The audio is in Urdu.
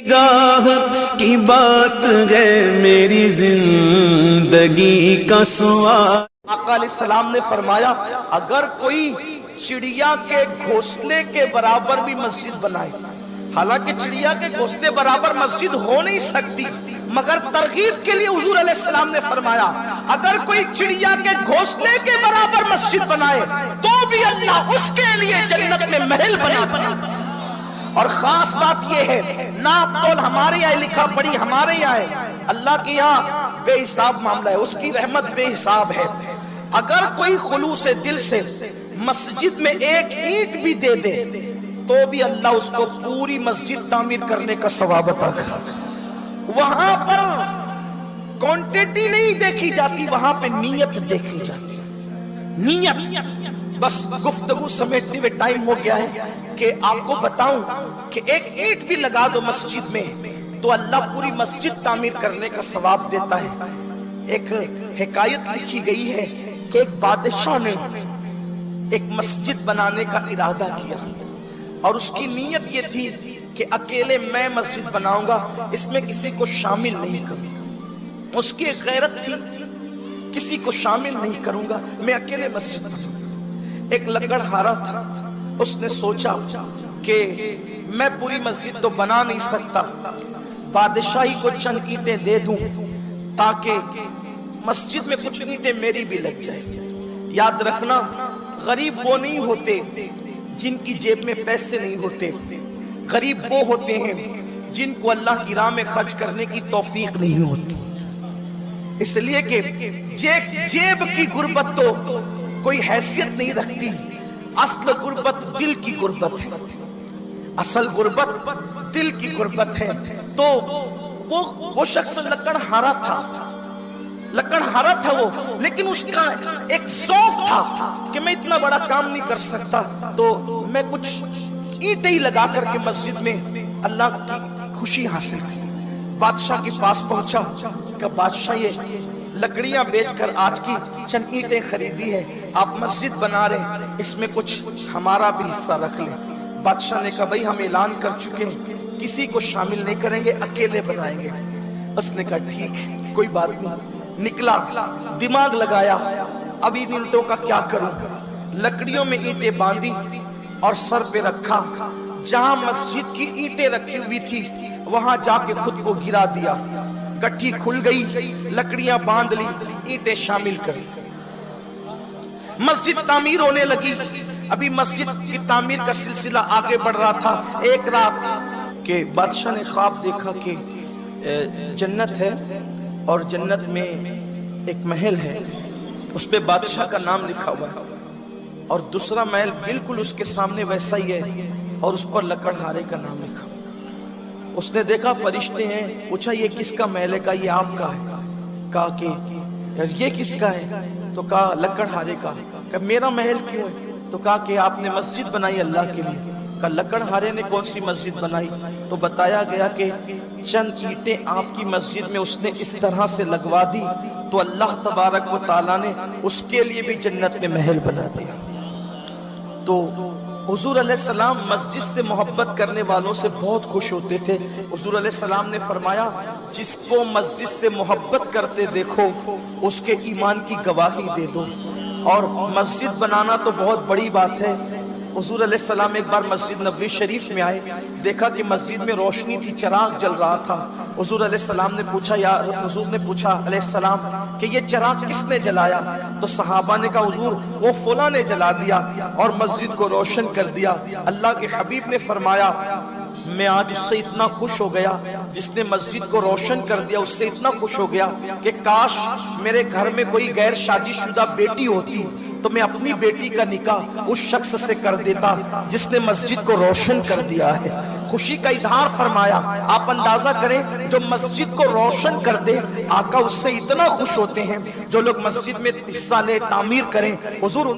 نگاہ کی بات ہے میری زندگی کا سوال۔ آقا علیہ السلام نے فرمایا اگر کوئی چڑیا کے گھونسلے کے برابر بھی مسجد بنائے، حالانکہ چڑیا کے گھونسلے برابر مسجد ہو نہیں سکتی، مگر ترغیب کے لیے حضور علیہ السلام نے فرمایا اگر کوئی چڑیا کے گھونسلے کے برابر مسجد بنائے تو بھی اللہ اس کے لیے جنت میں محل بنا دے۔ اور خاص بات یہ ہے ناپ تول ہمارے یہاں لکھا پڑھی ہمارے یہاں ہے، اللہ کے یہاں بے حساب معاملہ ہے، اس کی رحمت بے حساب ہے۔ اگر کوئی خلوص دل سے مسجد میں ایک اینٹ بھی دے دے تو بھی اللہ اس کو پوری مسجد تعمیر کرنے کا ثواب عطا کرے۔ وہاں پر کوانٹیٹی نہیں دیکھی جاتی، وہاں پہ نیت دیکھی جاتی، نیت۔ بس گفتگو سمیٹتے ہوئے ٹائم ہو گیا ہے کہ آپ کو بتاؤں کہ ایک اینٹ بھی لگا دو مسجد میں تو اللہ پوری مسجد تعمیر کرنے کا ثواب دیتا ہے۔ ایک حکایت لکھی گئی ہے کہ ایک بادشاہ نے ایک مسجد بنانے کا ارادہ کیا اور اس کی نیت یہ تھی کہ اکیلے میں مسجد بناؤں گا، اس میں کسی کو شامل نہیں کروں۔ اس کی ایک غیرت تھی کسی کو شامل نہیں کروں گا، میں اکیلے مسجد بناؤں۔ ایک لکڑہارا تھا، اس نے سوچا کہ میں پوری مسجد تو بنا نہیں سکتا، بادشاہی کو چند اینٹیں دے دوں تاکہ مسجد میں کچھ اینٹیں میری بھی لگ جائیں۔ یاد رکھنا غریب وہ نہیں ہوتے جن کی جیب میں پیسے نہیں ہوتے، غریب وہ ہوتے ہیں جن کو اللہ کی راہ میں خرچ کرنے کی توفیق نہیں ہوتی۔ اس لیے کہ جیب کی غربت تو کوئی حیثیت نہیں رکھتی، اصل غربت دل کی غربت ہے، اصل غربت دل کی غربت ہے۔ تو وہ شخص لکڑہارا تھا وہ، لیکن اس کا ایک ذوق تھا کہ میں اتنا بڑا کام نہیں کر سکتا تو میں کچھ اینٹیں ہی لگا کر کے مسجد میں اللہ کی خوشی حاصل کی۔ بادشاہ کے پاس پہنچا کہ بادشاہ یہ لکڑیاں بیچ کر آج کی چند اینٹیں خریدی ہے، آپ مسجد بنا رہے ہیں، اس میں کچھ ہمارا بھی حصہ رکھ لیں۔ بادشاہ نے کہا بھائی ہم اعلان کر چکے ہیں کسی کو شامل نہیں کریں گے، اکیلے بنائیں گے۔ اس نے کہا ٹھیک ہے کوئی بات نہیں۔ نکلا، دماغ لگایا اب ان اینٹوں کا کیا کروں، لکڑیوں میں اینٹیں باندھی اور سر پہ رکھا، جہاں مسجد کی اینٹیں رکھی ہوئی تھی وہاں جا کے خود کو گرا دیا، گٹھی کھل گئی، لکڑیاں باندھ لی، اینٹیں شامل کر دی، مسجد تعمیر ہونے لگی۔ ابھی مسجد کی تعمیر کا سلسلہ آگے بڑھ رہا تھا۔ ایک رات کہ بادشاہ نے خواب دیکھا کہ جنت ہے اور جنت میں ایک محل ہے، اس پہ بادشاہ کا نام لکھا ہوا ہے، اور دوسرا محل بالکل اس کے سامنے ویسا ہی ہے اور اس پر لکڑہارے کا نام لکھا ہوا۔ اس نے دیکھا فرشتے ہیں، پوچھا یہ کس کا محل ہے؟ کہا یہ آپ کا ہے۔ کہا کہ یہ کس کا ہے؟ تو کہا لکڑہارے کا۔ کہا میرا محل کیوں ہے؟ تو کہا کہ آپ نے مسجد بنائی اللہ کے لیے۔ کہا لکڑہارے نے کون سی مسجد بنائی؟ تو بتایا گیا کہ چند اینٹیں آپ کی مسجد میں اس نے اس طرح سے لگوا دی تو اللہ تبارک و تعالیٰ نے اس کے لیے بھی جنت میں محل بنا دیا۔ تو حضور علیہ السلام مسجد سے محبت کرنے والوں سے بہت خوش ہوتے تھے۔ حضور علیہ السلام نے فرمایا جس کو مسجد سے محبت کرتے دیکھو اس کے ایمان کی گواہی دے دو۔ اور مسجد بنانا تو بہت بڑی بات ہے۔ حضور علیہ السلام ایک بار مسجد نبوی شریف میں آئے، دیکھا کہ مسجد میں روشنی تھی، چراغ جل رہا تھا۔ حضور علیہ السلام نے پوچھا حضور نے پوچھا علیہ السلام کہ یہ چراغ کس نے جلایا؟ تو صحابہ نے کہا حضور وہ فلاں نے جلا دیا اور مسجد کو روشن کر دیا۔ اللہ کے حبیب نے فرمایا میں آج اس سے اتنا خوش ہو گیا جس نے مسجد کو روشن کر دیا، اس سے اتنا خوش ہو گیا کہ کاش میرے گھر میں کوئی غیر شادی شدہ بیٹی ہوتی تو میں اپنی بیٹی کا نکاح اس شخص سے کر دیتا جس نے مسجد کو روشن کر دیا ہے۔ خوشی کا اظہار فرمایا۔ آپ اندازہ کریں جو مسجد کو روشن کر دے آقا اس سے اتنا خوش ہوتے ہیں۔ جو لوگ مسجد میں حصہ لے تعمیر کریں، حضور